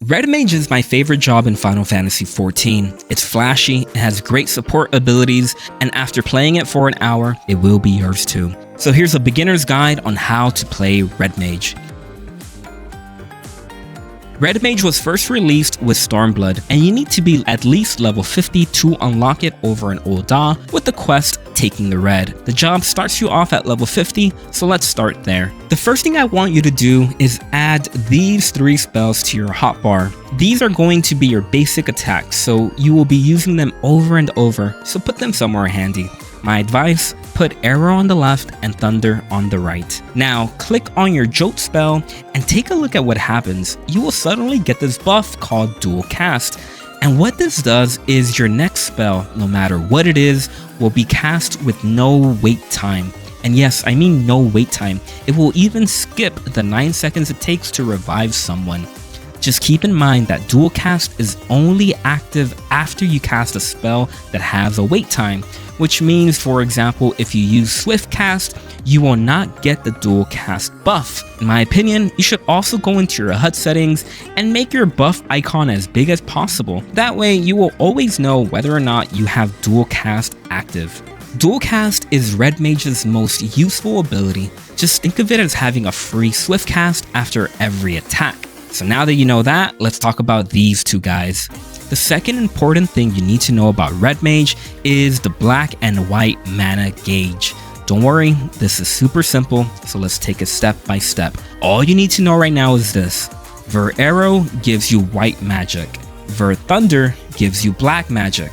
Red Mage is my favorite job in Final Fantasy XIV. It's flashy, it has great support abilities, and after playing it for an hour, it will be yours too. So here's a beginner's guide on how to play Red Mage. Red Mage was first released with Stormblood, and you need to be at least level 50 to unlock it over an Ul'dah with the quest Taking the Red. The job starts you off at level 50, so let's start there. The first thing I want you to do is add these 3 spells to your hotbar. These are going to be your basic attacks, so you will be using them over and over, so put them somewhere handy. My advice, put Arrow on the left and Thunder on the right. Now, click on your Jolt spell and take a look at what happens. You will suddenly get this buff called Dualcast. And what this does is your next spell, no matter what it is, will be cast with no wait time. And yes, I mean no wait time. It will even skip the 9 seconds it takes to revive someone. Just keep in mind that Dualcast is only active after you cast a spell that has a wait time, which means, for example, if you use Swift Cast, you will not get the Dualcast buff. In my opinion, you should also go into your HUD settings and make your buff icon as big as possible. That way, you will always know whether or not you have Dualcast active. Dualcast is Red Mage's most useful ability. Just think of it as having a free Swift Cast after every attack. So now that you know that, let's talk about these 2 guys. The second important thing you need to know about Red Mage is the black and white mana gauge. Don't worry, this is super simple, so let's take it step by step. All you need to know right now is this. Ver Arrow gives you white magic. Ver Thunder gives you black magic.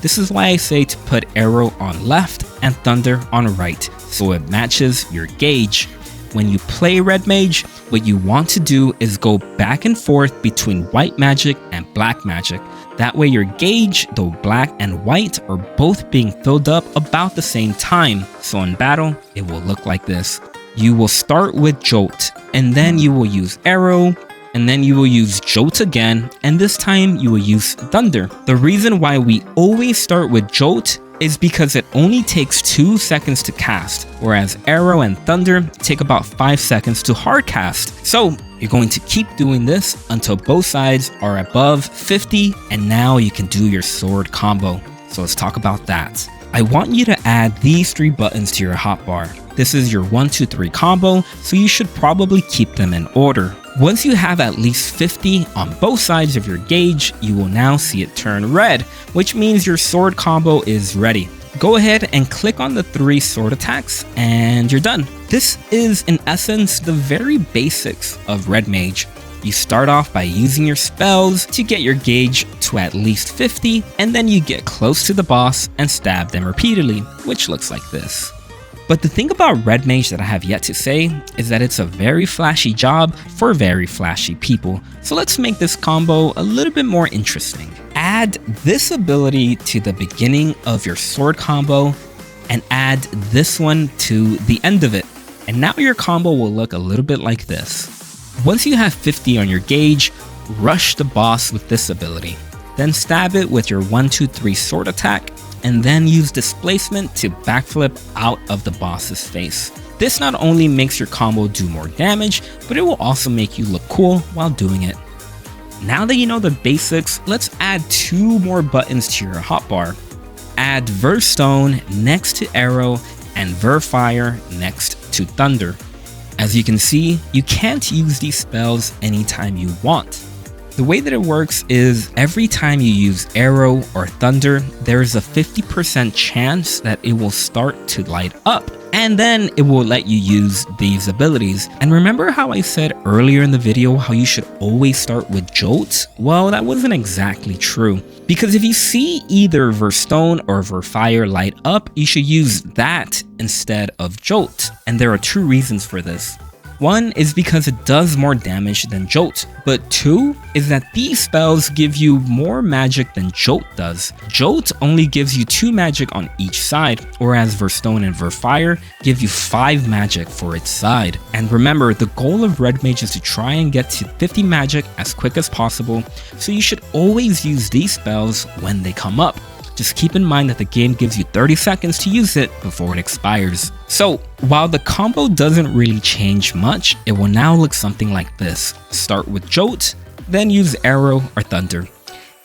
This is why I say to put Arrow on left and Thunder on right, so it matches your gauge. When you play Red Mage, what you want to do is go back and forth between white magic and black magic. That way your gauge, though black and white, are both being filled up about the same time. So in battle, it will look like this. You will start with Jolt, and then you will use Arrow, and then you will use Jolt again, and this time you will use Thunder. The reason why we always start with Jolt is because it only takes 2 seconds to cast, whereas Arrow and Thunder take about 5 seconds to hard cast. So you're going to keep doing this until both sides are above 50, and now you can do your sword combo. So let's talk about that. I want you to add these 3 buttons to your hotbar. This is your 1, 2, 3 combo, so you should probably keep them in order. Once you have at least 50 on both sides of your gauge, you will now see it turn red, which means your sword combo is ready. Go ahead and click on the 3 sword attacks and you're done. This is in essence the very basics of Red Mage. You start off by using your spells to get your gauge to at least 50, and then you get close to the boss and stab them repeatedly, which looks like this. But the thing about Red Mage that I have yet to say is that it's a very flashy job for very flashy people. So let's make this combo a little bit more interesting. Add this ability to the beginning of your sword combo and add this one to the end of it. And now your combo will look a little bit like this. Once you have 50 on your gauge, rush the boss with this ability. Then stab it with your 1, 2, 3 sword attack, and then use displacement to backflip out of the boss's face. This not only makes your combo do more damage, but it will also make you look cool while doing it. Now that you know the basics, let's add 2 more buttons to your hotbar. Add Ver Stone next to Arrow and Ver Fire next to Thunder. As you can see, you can't use these spells anytime you want. The way that it works is every time you use Arrow or Thunder, there is a 50% chance that it will start to light up, and then it will let you use these abilities. And remember how I said earlier in the video how you should always start with Jolt? Well, that wasn't exactly true, because if you see either Ver Stone or Ver Fire light up, you should use that instead of Jolt. And there are 2 reasons for this. 1 is because it does more damage than Jolt, but 2 is that these spells give you more magic than Jolt does. Jolt only gives you 2 magic on each side, whereas Ver Stone and Ver Fire give you 5 magic for its side. And remember, the goal of Red Mage is to try and get to 50 magic as quick as possible, so you should always use these spells when they come up. Just keep in mind that the game gives you 30 seconds to use it before it expires. So while the combo doesn't really change much, it will now look something like this. Start with Jolt, then use arrow or thunder.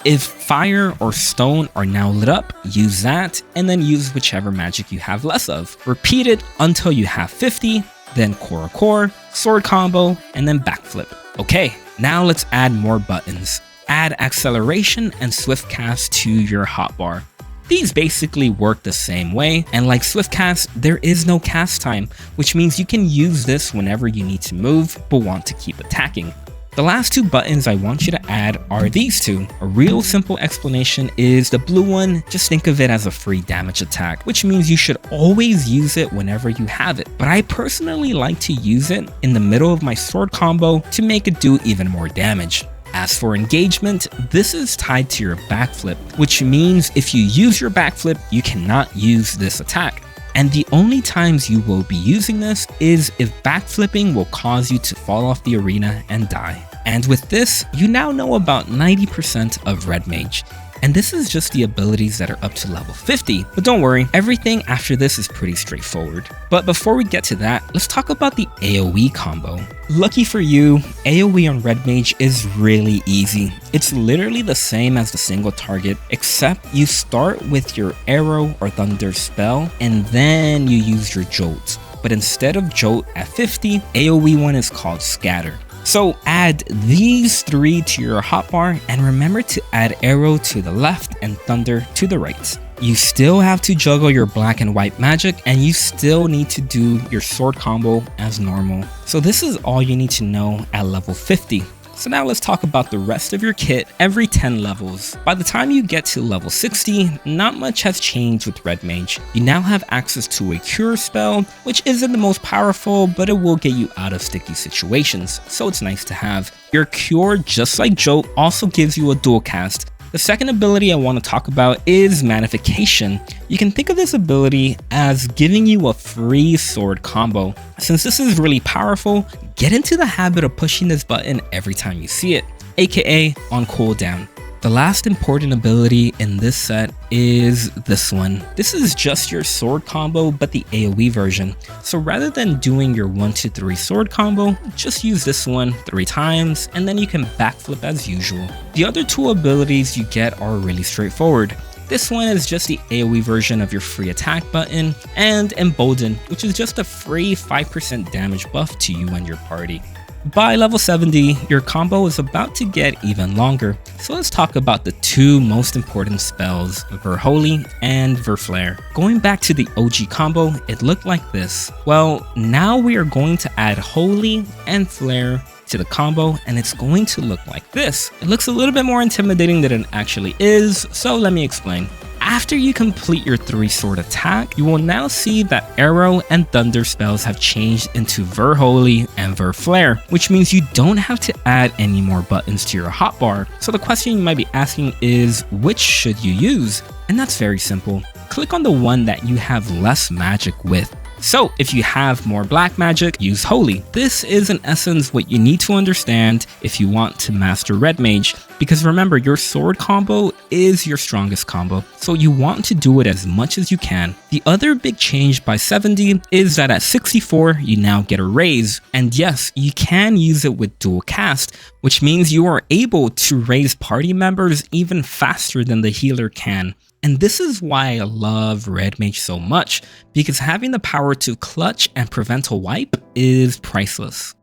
If fire or stone are now lit up, use that, and then use whichever magic you have less of. Repeat it until you have 50, then core, sword combo, and then backflip. Okay, now let's add more buttons. Add acceleration and swift cast to your hotbar. These basically work the same way, and like swift cast, there is no cast time, which means you can use this whenever you need to move but want to keep attacking. The last two buttons I want you to add are these two. A real simple explanation is the blue one, just think of it as a free damage attack, which means you should always use it whenever you have it. But I personally like to use it in the middle of my sword combo to make it do even more damage. As for engagement, this is tied to your backflip, which means if you use your backflip, you cannot use this attack. And the only times you will be using this is if backflipping will cause you to fall off the arena and die. And with this, you now know about 90% of Red Mage. And this is just the abilities that are up to level 50. But don't worry, everything after this is pretty straightforward. But before we get to that, let's talk about the AoE combo. Lucky for you, AoE on Red Mage is really easy. It's literally the same as the single target, except you start with your arrow or thunder spell, and then you use your jolt. But instead of jolt at 50, AoE one is called scatter. So add these three to your hotbar and remember to add arrow to the left and thunder to the right. You still have to juggle your black and white magic and you still need to do your sword combo as normal. So this is all you need to know at level 50. So now let's talk about the rest of your kit every 10 levels. By the time you get to level 60, not much has changed with Red Mage. You now have access to a cure spell, which isn't the most powerful, but it will get you out of sticky situations, so it's nice to have. Your cure, just like Jolt, also gives you a Dualcast. The second ability I want to talk about is Magnification. You can think of this ability as giving you a free sword combo. Since this is really powerful, get into the habit of pushing this button every time you see it, aka on cooldown. The last important ability in this set is this one. This is just your sword combo, but the AoE version. So rather than doing your 1-2-3 sword combo, just use this one 3 times, and then you can backflip as usual. The other two abilities you get are really straightforward. This one is just the AoE version of your free attack button, and Embolden, which is just a free 5% damage buff to you and your party. By level 70, your combo is about to get even longer, so let's talk about the two most important spells, Verholy and Verflare. Going back to the OG combo, it looked like this. Well, now we are going to add Holy and Flare to the combo, and it's going to look like this. It looks a little bit more intimidating than it actually is, so let me explain. After you complete your 3-sword attack, you will now see that Arrow and Thunder spells have changed into Verholy and Verflare, which means you don't have to add any more buttons to your hotbar. So the question you might be asking is, which should you use? And that's very simple. Click on the one that you have less magic with. So if you have more black magic, use Holy. This is in essence what you need to understand if you want to master Red Mage, because remember, your sword combo is your strongest combo, so you want to do it as much as you can. The other big change by 70 is that at 64, you now get a raise, and yes, you can use it with Dualcast, which means you are able to raise party members even faster than the healer can. And this is why I love Red Mage so much, because having the power to clutch and prevent a wipe is priceless.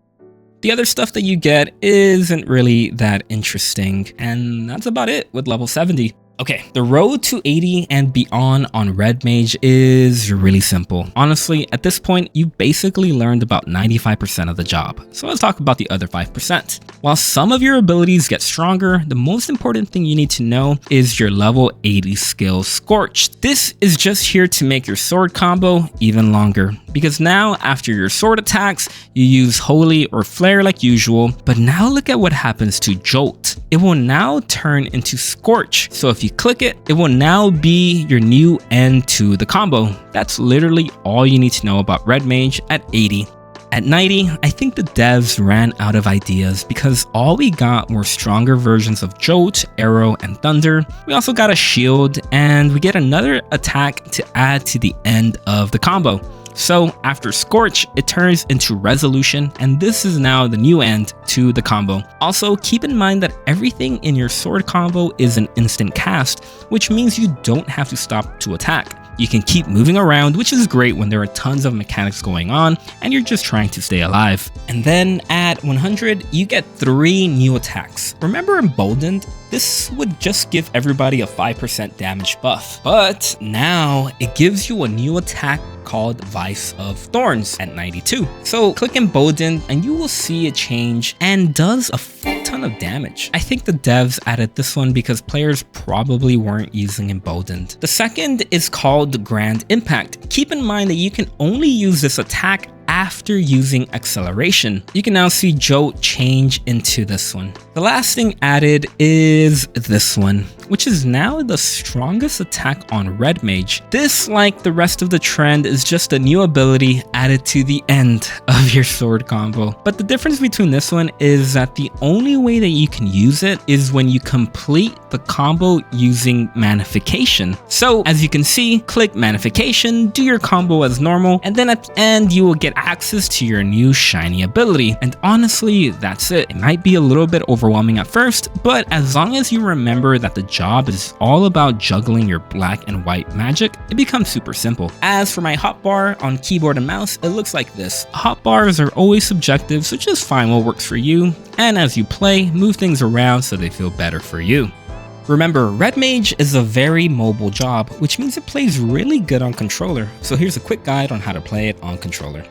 The other stuff that you get isn't really that interesting, and that's about it with level 70. Okay, the road to 80 and beyond on Red Mage is really simple. Honestly, at this point, you basically learned about 95% of the job. So let's talk about the other 5%. While some of your abilities get stronger, the most important thing you need to know is your level 80 skill Scorch. This is just here to make your sword combo even longer, because now after your sword attacks, you use Holy or Flare like usual, but now look at what happens to Jolt. It will now turn into Scorch. So if you click it, it will now be your new end to the combo. That's literally all you need to know about Red Mage at 80. At 90, I think the devs ran out of ideas because all we got were stronger versions of Jolt, Arrow, and Thunder. We also got a shield, and we get another attack to add to the end of the combo. So after Scorch, it turns into Resolution, and this is now the new end to the combo. Also, keep in mind that everything in your sword combo is an instant cast, which means you don't have to stop to attack. You can keep moving around, which is great when there are tons of mechanics going on and you're just trying to stay alive. And then at 100, you get 3 new attacks. Remember Emboldened? This would just give everybody a 5% damage buff, but now it gives you a new attack called Vice of Thorns at 92. So click Emboldened and you will see it change and does a full ton of damage. I think the devs added this one because players probably weren't using Emboldened. The second is called Grand Impact. Keep in mind that you can only use this attack after using acceleration. You can now see Joe change into this one. The last thing added is this one, which is now the strongest attack on Red Mage. This, like the rest of the trend, is just a new ability added to the end of your sword combo. But the difference between this one is that the only way that you can use it is when you complete the combo using Manification. So as you can see, click Manification, do your combo as normal, and then at the end you will get access to your new shiny ability. And honestly, that's it. It might be a little bit overwhelming at first, but as long as you remember that the job is all about juggling your black and white magic, it becomes super simple. As for my hotbar on keyboard and mouse, it looks like this. Hotbars are always subjective, so just find what works for you, and as you play, move things around so they feel better for you. Remember, Red Mage is a very mobile job, which means it plays really good on controller, so here's a quick guide on how to play it on controller.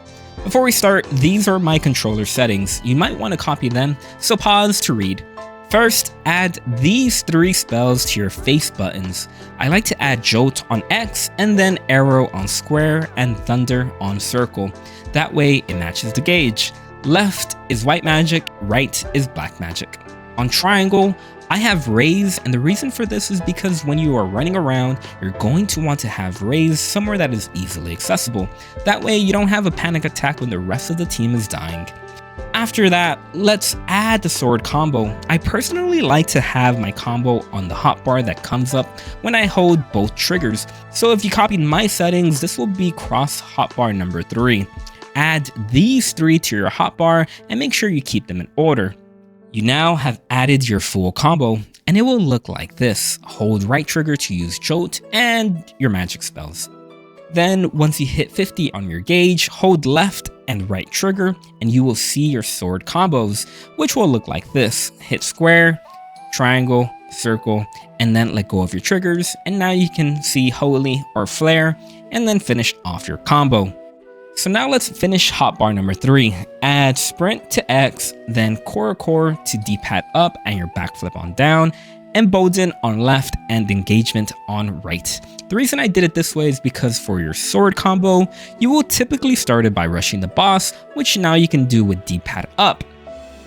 Before we start, these are my controller settings. You might want to copy them, so pause to read. First, add these 3 spells to your face buttons. I like to add Jolt on X, and then Arrow on Square, and Thunder on Circle. That way, it matches the gauge. Left is white magic, right is black magic. On Triangle, I have Raise, and the reason for this is because when you are running around, you're going to want to have Raise somewhere that is easily accessible. That way you don't have a panic attack when the rest of the team is dying. After that, let's add the sword combo. I personally like to have my combo on the hotbar that comes up when I hold both triggers. So if you copied my settings, this will be cross hotbar number 3. Add these 3 to your hotbar and make sure you keep them in order. You now have added your full combo, and it will look like this. Hold right trigger to use Jolt and your magic spells. Then once you hit 50 on your gauge, hold left and right trigger, and you will see your sword combos, which will look like this. Hit square, triangle, circle, and then let go of your triggers, and now you can see Holy or Flare, and then finish off your combo. So now let's finish hotbar number 3. Add sprint to X, then core to D-pad up and your backflip on down, Embolden on left and engagement on right. The reason I did it this way is because for your sword combo, you will typically start it by rushing the boss, which now you can do with D-pad up.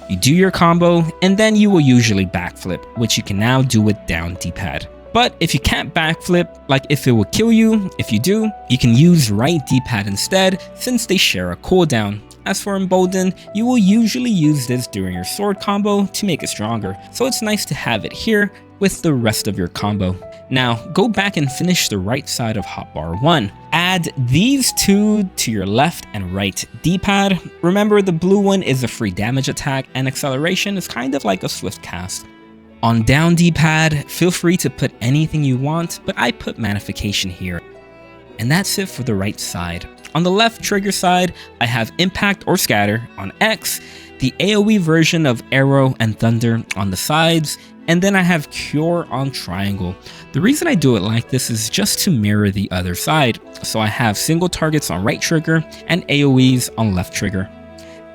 You do your combo, and then you will usually backflip, which you can now do with down D-pad. But if you can't backflip, like if it will kill you, if you do, you can use right D-pad instead since they share a cooldown. As for Embolden, you will usually use this during your sword combo to make it stronger, so it's nice to have it here with the rest of your combo. Now, go back and finish the right side of hotbar 1. Add these 2 to your left and right D-pad. Remember, the blue one is a free damage attack, and acceleration is kind of like a swift cast. On down D-pad, feel free to put anything you want, but I put Manification here. And that's it for the right side. On the left trigger side, I have Impact or Scatter on X, the AoE version of Arrow and Thunder on the sides, and then I have Cure on Triangle. The reason I do it like this is just to mirror the other side. So I have single targets on right trigger and AoEs on left trigger.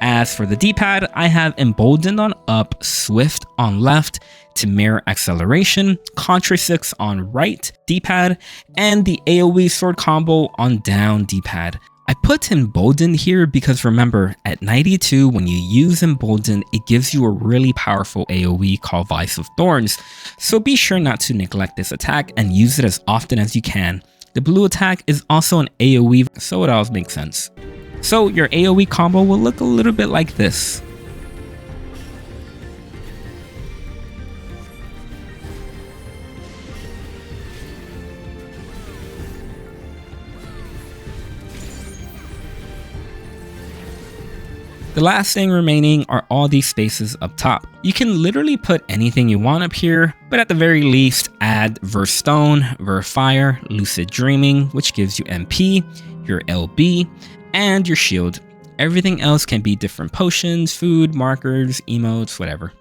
As for the D-pad, I have Emboldened on up, Swift on left to mirror acceleration, Contra 6 on right D-pad, and the AoE sword combo on down D-pad. I put Emboldened here because remember, at 92 when you use Emboldened, it gives you a really powerful AoE called Vice of Thorns, so be sure not to neglect this attack and use it as often as you can. The blue attack is also an AoE, so it always makes sense. So your AoE combo will look a little bit like this. The last thing remaining are all these spaces up top. You can literally put anything you want up here, but at the very least add Verstone, Verfire, Lucid Dreaming, which gives you MP, your LB, and your shield. Everything else can be different potions, food, markers, emotes, whatever.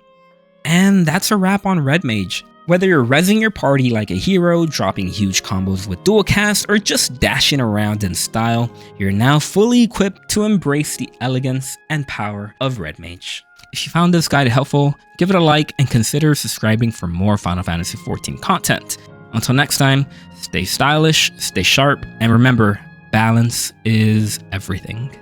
And that's a wrap on Red Mage. Whether you're rezzing your party like a hero, dropping huge combos with Dualcast, or just dashing around in style, you're now fully equipped to embrace the elegance and power of Red Mage. If you found this guide helpful, give it a like and consider subscribing for more Final Fantasy XIV content. Until next time, stay stylish, stay sharp, and remember, balance is everything.